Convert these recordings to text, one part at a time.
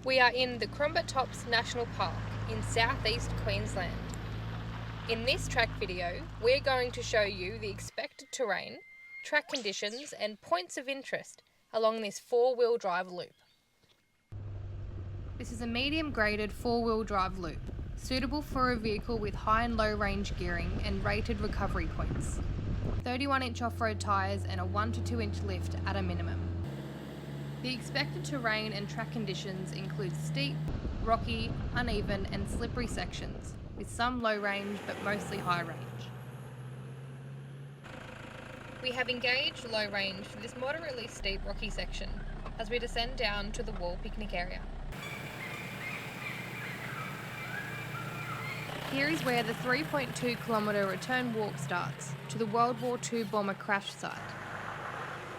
We are in the Crombat Tops National Park in southeast Queensland. In this track video, we're going to show you the expected terrain, track conditions and points of interest along this four-wheel drive loop. This is a medium graded four-wheel drive loop, suitable for a vehicle with high and low range gearing and rated recovery points. 31-inch off-road tyres and a 1 to 2 inch lift at a minimum. The expected terrain and track conditions include steep, rocky, uneven and slippery sections, with some low range but mostly high range. We have engaged low range for this moderately steep rocky section as we descend down to the wall picnic area. Here is where the 3.2 kilometre return walk starts to the World War II bomber crash site.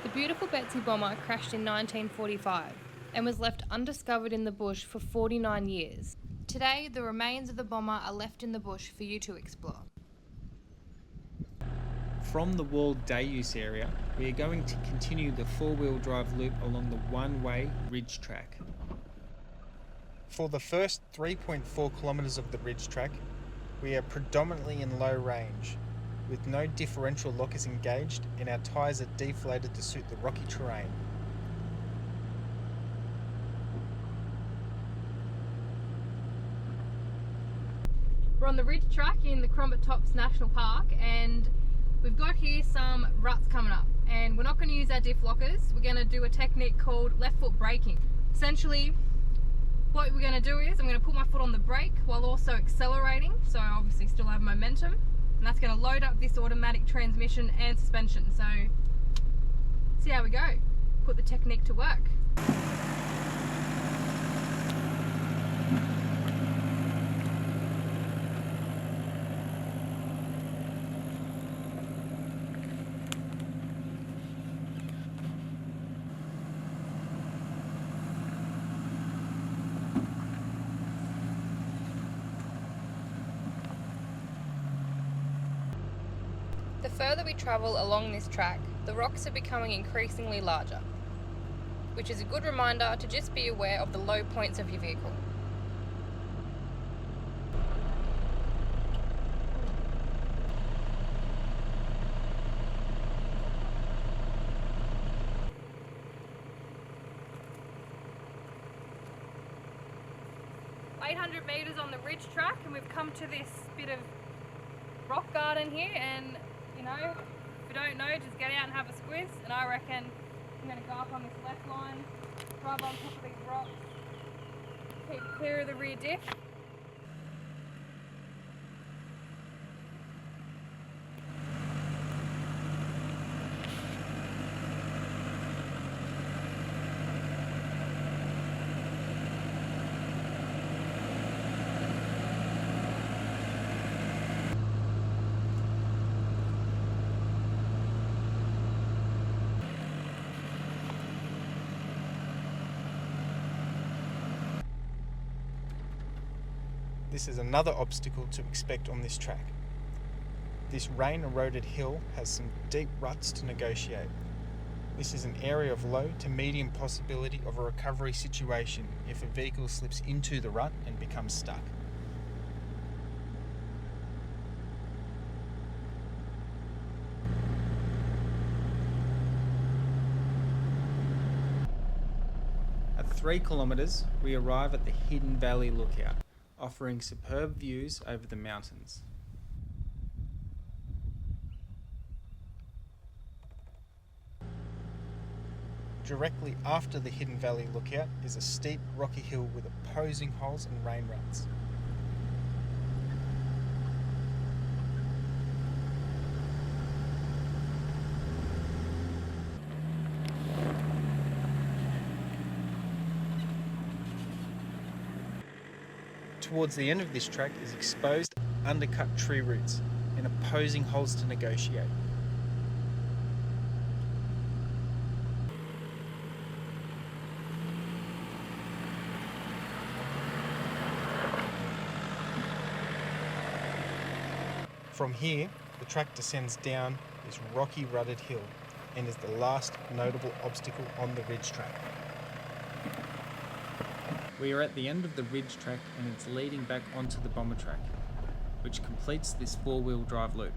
The beautiful Betsy bomber crashed in 1945 and was left undiscovered in the bush for 49 years. Today, the remains of the bomber are left in the bush for you to explore. From the walled day use area, we are going to continue the four-wheel drive loop along the one-way ridge track. For the first 3.4 kilometres of the ridge track, we are predominantly in low range, with no differential lockers engaged and our tyres are deflated to suit the rocky terrain. We're on the ridge track in the Crombat Tops National Park and we've got here some ruts coming up, and we're not going to use our diff lockers. We're going to do a technique called left foot braking. Essentially, what we're going to do is I'm going to put my foot on the brake while also accelerating, so I obviously still have momentum, and that's going to load up this automatic transmission and suspension. So see how we go. Put the technique to work. The further we travel along this track, the rocks are becoming increasingly larger, which is a good reminder to just be aware of the low points of your vehicle. "800 metres on the ridge track and we've come to this bit of rock garden here, and you know, if you don't know, just get out and have a squiz. And I reckon I'm going to go up on this left line, rub on top of these rocks, keep clear of the rear diff. This is another obstacle to expect on this track. This rain-eroded hill has some deep ruts to negotiate. This is an area of low to medium possibility of a recovery situation if a vehicle slips into the rut and becomes stuck. At 3 kilometres, we arrive at the Hidden Valley Lookout, offering superb views over the mountains. Directly after the Hidden Valley Lookout is a steep rocky hill with opposing holes and rain ruts. Towards the end of this track is exposed, undercut tree roots and opposing holes to negotiate. From here, the track descends down this rocky rutted hill and is the last notable obstacle on the ridge track. We are at the end of the ridge track and it's leading back onto the bomber track, which completes this 4-wheel drive loop.